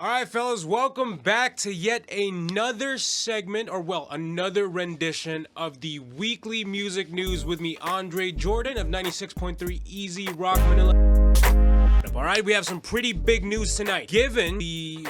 All right, fellas, welcome back to yet another segment, or well, another rendition of the weekly music news with me, Andre Jordan of 96.3 Easy Rock Manila. All right, we have some pretty big news tonight. Given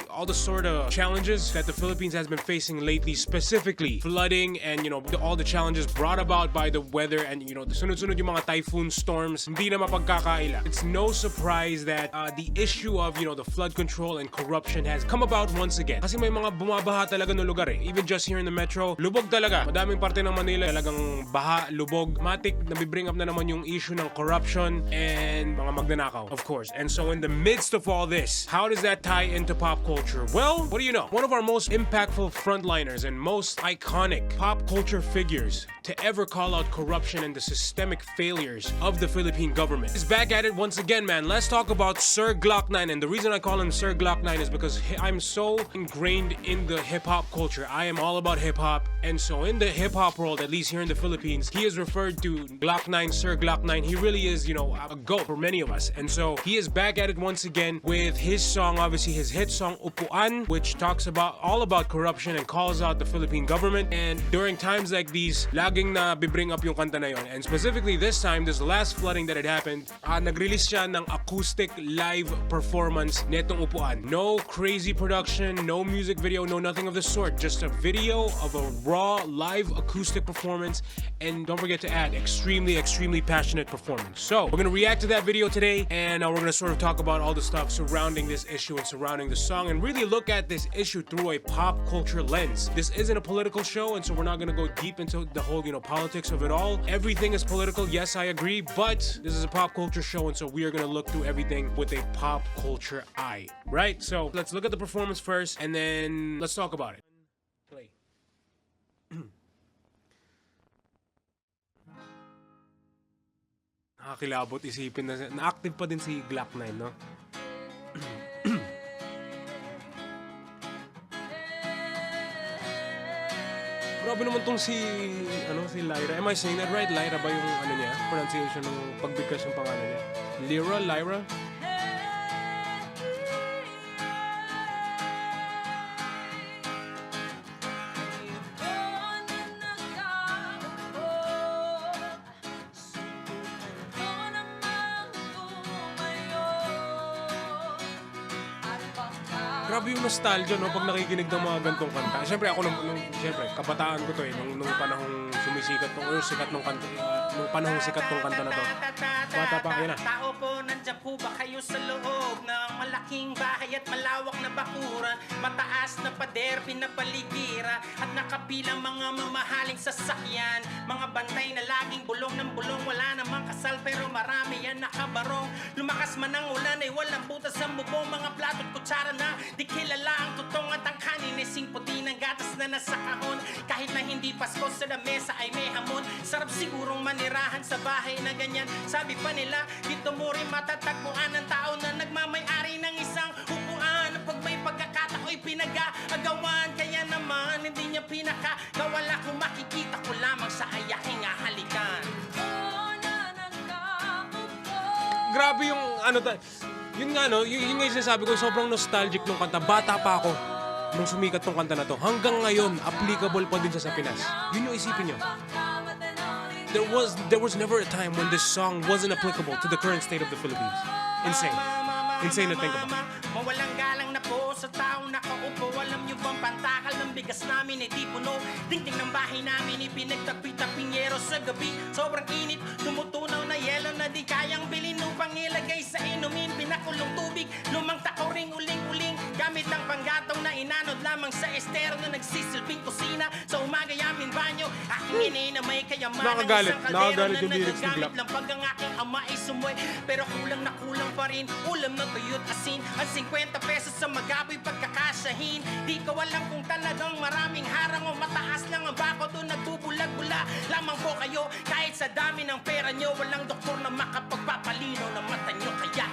all the sort of challenges that the Philippines has been facing lately, specifically flooding and all the challenges brought about by the weather and the sunod-sunod yung mga typhoon storms, hindi na mapagkakaila. It's no surprise that the issue of the flood control and corruption has come about once again. Kasi may mga bumabaha talaga ng lugar eh. Even just here in the metro, lubog talaga. Madaming parte ng Manila talagang baha, lubog. Matik, nabibring up na naman yung issue ng corruption and mga magnanakaw, of course. And so in the midst of all this, how does that tie into pop culture? Well, what do you know? One of our most impactful frontliners and most iconic pop culture figures to ever call out corruption and the systemic failures of the Philippine government is back at it once again, man. Let's talk about Sir Gloc-9. And the reason I call him Sir Gloc-9 is because I'm so ingrained in the hip-hop culture. I am all about hip-hop. And so in the hip-hop world, at least here in the Philippines, he is referred to Gloc-9, Sir Gloc-9. He really is, a GOAT for many of us. And so he is back at it once again with his song, obviously his hit song Upuan, which talks all about corruption and calls out the Philippine government. And during times like these, laging na bibring up yung kanta na yon. And specifically this time, this last flooding that had happened, nag-release siya ng acoustic live performance netong Upuan. No crazy production, no music video, no nothing of the sort. Just a video of a raw live acoustic performance. And don't forget to add, extremely, extremely passionate performance. So we're gonna react to that video today, and we're gonna sort of talk about all the stuff surrounding this issue and surrounding the song, and really look at this issue through a pop culture lens. This isn't a political show, and so we're not gonna go deep into the whole, politics of it all. Everything is political, yes, I agree, but this is a pop culture show, and so we are gonna look through everything with a pop culture eye, right? So let's look at the performance first, and then let's talk about it. Play. Nakakilabot isipin na active pa din si Gloc-9, no? Grabe naman tong si Lirah. Am I saying that right? Lirah ba yung niya? Pronunciation ng pagbigkas ng pangalan niya? Lirah? Grabe yung nostalgia, no? Pag nakikinig ng mga gantong kanta. Siyempre, ako siyempre, kabataan ko to eh. Nung panahong sumisikat tong, nung panahong sikat tong kanta na to. Bata pa, yan na. Tao po, nandiyan po ba kayo sa loob ng malaking bahay at malawak na bakuran? Mataas na pader, pinapaligira at nakapilang mga mamahaling sasakyan. Mga bantay na laging bulong ng bulong, wala namang kasal pero marami yan nakabarong. Lumakas man ang ulan ay walang butas ang bubong, mga plato at kutsara na di kilala ang tutong at ang kanin ay singputi ng gatas na nasa kahon. Kahit na hindi Pasko sa lamesa ay may hamon. Sarap sigurong manirahan sa bahay na ganyan. Sabi pa nila, dito mo rin matatagpuan ang tao na nagmamay-ari ng isang upuan. Pag may pagkakatao'y pinag-aagawan, kaya naman hindi niya pinakagawala. Kung makikita ko lamang sa ayaking halikan. Grabe yung yun nga yung sinasabi ko, sobrang nostalgic nung kanta. Bata pa ako nung sumikat tong kanta na to. Hanggang ngayon, applicable pa din siya sa Pinas. Yun yung isipin nyo. There was never a time when this song wasn't applicable to the current state of the Philippines. Insane. Insane to think about. Mawalang galang na po sa taong nakaupo. Alam niyo bang pantakal ng bigas namin ay di puno? Dingding ng bahay namin ipinagtapi-tapinyero sa gabi. Sobrang init, tumutunaw na yelo na di kayang bilhin upang ilagay sa inumin. Pinakulong tubig, lumang takaw ring uling-uling. Gamit ang panggatong na inanod lamang sa estero na nagsisilbing kusina. Sa umaga yamin banyo, aking inay na may kayamanan. Isang kaldero na nagagamit lang pag ang aking ama ay sumoy. Pero kulang na kulang pa rin, ulam na tuyot asin. Ang 50 pesos sa magaboy pagkakasahin. Di ko alam kung talagang maraming harang o mataas lang ang bako doon nagbubulag-bula. Lamang po kayo, kahit sa dami ng pera nyo, walang doktor na makapagpapalino ng mata nyo. Kaya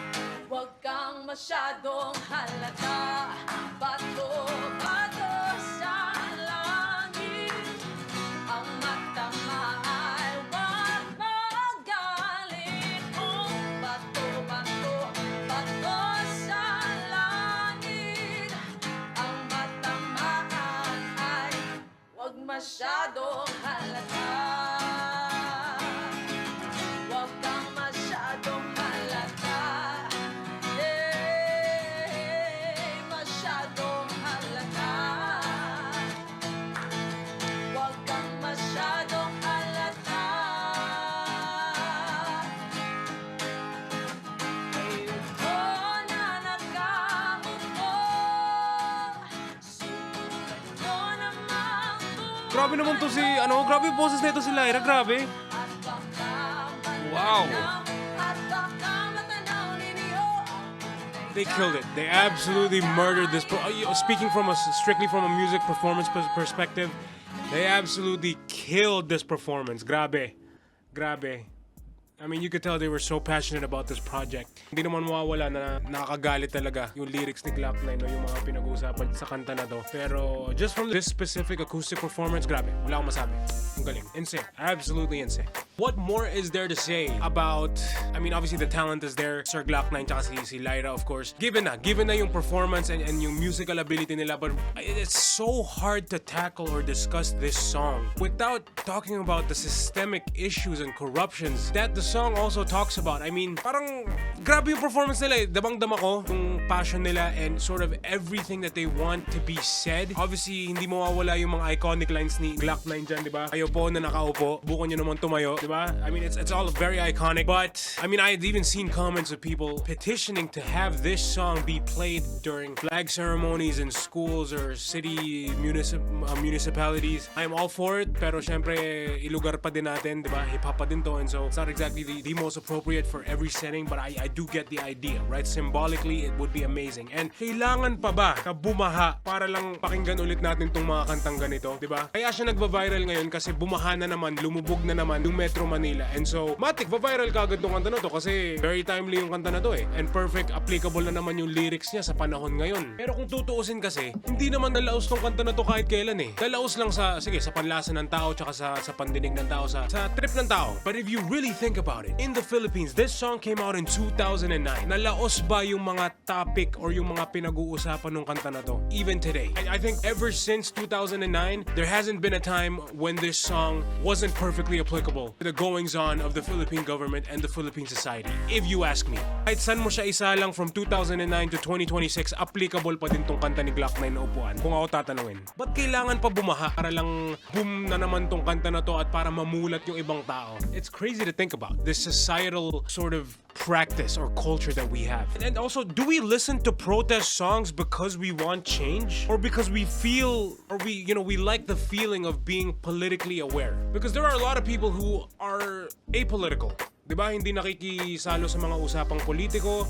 huwag kang masyadong halata. Bato sa langit. Ang mata ay huwag magalit. Bato sa langit. masyadong halata. Huwag kang masyadong halata. Masyadong halata. Huwag kang masyadong halata. Ayoko na nakamuko. Subukan mo namang Grabe naman to si, grabe yung boses nito si Lirah, grabe. at baka Wow. at baka matanaw ninyo. They killed it. They absolutely murdered this. Speaking from strictly from a music performance perspective, they absolutely killed this performance. Grabe. Grabe. I mean, you could tell they were so passionate about this project. Hindi naman mawawala na nakakagalit talaga yung lyrics ni Gloc-9 o yung mga pinag-uusapan sa kanta na to. Pero just from this specific acoustic performance, grabe. Wala akong masabi. Ang galing. Insane. Absolutely insane. What more is there to say about, I mean, obviously the talent is there. Sir Gloc-9 tsaka si Lirah, of course. Given na yung performance and yung musical ability nila, but it's so hard to tackle or discuss this song without talking about the systemic issues and corruptions that the song also talks about. I mean, parang grabe yung performance nila eh. Damang-dama ko yung passion nila and sort of everything that they want to be said. Obviously, hindi mawawala yung mga iconic lines ni Gloc-9 dyan, di ba? Kayo po na nakaupo, buko nyo naman tumayo, di ba? I mean, it's all very iconic. But, I mean, I had even seen comments of people petitioning to have this song be played during flag ceremonies in schools or city municipalities. I'm all for it, pero syempre, ilugar pa din natin, di ba? Hip-hop pa din to, and so it's not exactly the most appropriate for every setting, but I do get the idea, right? Symbolically, it would be amazing. And kailangan pa ba na bumaha para lang pakinggan ulit natin tong mga kantang ganito, di ba? Kaya siya nagba-viral ngayon kasi bumaha na naman, lumubog na naman yung Metro Manila. And so, matik, va-viral kagad tong kanta na to kasi very timely yung kanta na to eh. And perfect, applicable na naman yung lyrics niya sa panahon ngayon. Pero kung tutuusin kasi, hindi naman nalaos tong kanta na to kahit kailan eh. Nalaos lang sa panlasa ng tao tsaka sa pandinig ng tao, sa trip ng tao. But if you really think about it, in the Philippines, this song came out in 2009. Nalaos ba yung mga topic or yung mga pinag-uusapan ng kanta na to? Even today. I think ever since 2009, there hasn't been a time when this song wasn't perfectly applicable to the goings-on of the Philippine government and the Philippine society, if you ask me. Kahit saan mo siya isa lang from 2009 to 2026, applicable pa din tong kanta ni Gloc-9 na Upuan, kung ako tatanungin. Ba't kailangan pa bumaha para lang boom na naman tong kanta na to at para mamulat yung ibang tao? It's crazy to think about this societal sort of practice or culture that we have. And also, do we listen to protest songs because we want change, or because we feel, or we like the feeling of being politically aware? Because there are a lot of people who are apolitical. Diba? Hindi nakikisalo sa mga usapang politiko,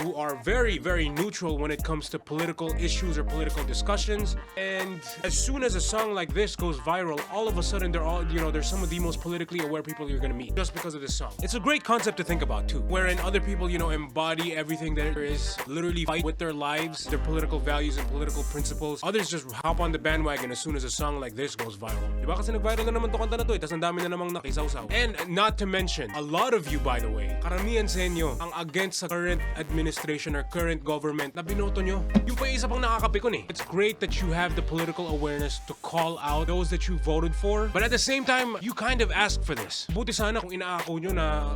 who are very, very neutral when it comes to political issues or political discussions. And as soon as a song like this goes viral, all of a sudden they're some of the most politically aware people you're gonna meet just because of this song. It's a great concept to think about too, wherein other people, embody everything that there is, literally fight with their lives, their political values and political principles. Others just hop on the bandwagon as soon as a song like this goes viral. Diba? Kasi nag-viral na naman to kanta na to, tas ang dami na namang nakisaw-saw. And not to mention, a lot of you, by the way, karamihan sa inyo ang against sa current administration or current government na binoto nyo. Yung pa isa pang nakakapikon eh. It's great that you have the political awareness to call out those that you voted for, but at the same time, you kind of asked for this. Buti sana kung inaako nyo na,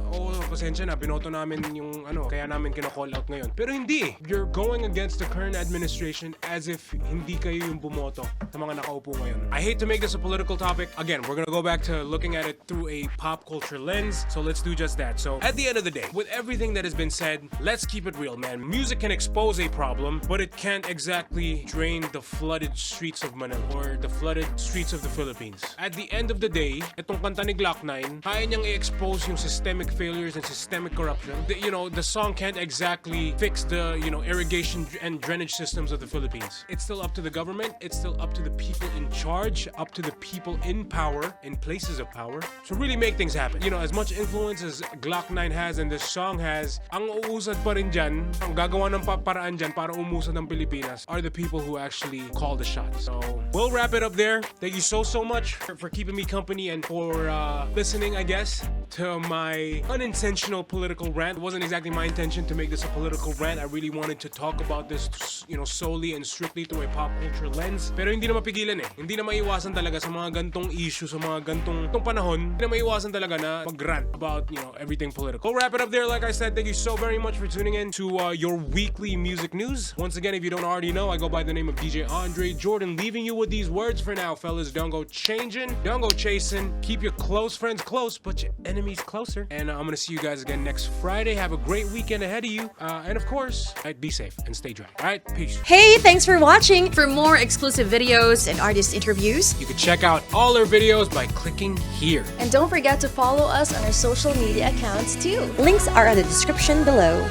pasensya na, binoto namin yung kaya namin kina-call out ngayon. Pero hindi eh. You're going against the current administration as if hindi kayo yung bumoto sa mga nakaupo ngayon. I hate to make this a political topic. Again, we're gonna go back to looking at it through a pop culture lens, so let's do just that. So at the end of the day, with everything that has been said, let's keep it real, man. Music can expose a problem, but it can't exactly drain the flooded streets of Manila or the flooded streets of the Philippines. At the end of the day, itong kanta ni Gloc-9, kaya niyang i-expose yung systemic failures and systemic corruption. The song can't exactly fix the, irrigation and drainage systems of the Philippines. It's still up to the government. It's still up to the people in charge, up to the people in power, in places of power, to really make things happen. As much influence as Gloc-9 has and this song has, ang uusad pa rin dyan, ang gagawa ng paraan dyan para umusad ng Pilipinas are the people who actually call the shots. So, we'll wrap it up there. Thank you so much for keeping me company and for listening, I guess, to my unintentional political rant. It wasn't exactly my intention to make this a political rant. I really wanted to talk about this, solely and strictly through a pop culture lens. Pero hindi na mapigilan eh. Hindi na maiwasan talaga sa mga gantong issue, sa mga gantong panahon. Hindi na maiwasan talaga na mag-rant about, everything political. We'll wrap it up there. Like I said, thank you so very much for tuning in to your weekly music news. Once again, if you don't already know, I go by the name of DJ Andre Jordan, leaving you with these words for now, fellas. Don't go changing, don't go chasing. Keep your close friends close, but your enemies closer. And I'm gonna see you guys again next Friday. Have a great weekend ahead of you. And of course, be safe and stay dry. All right, peace. Hey, thanks for watching. For more exclusive videos and artist interviews, You can check out all our videos by clicking here. And don't forget to follow us on our social media accounts too. links are in the description below.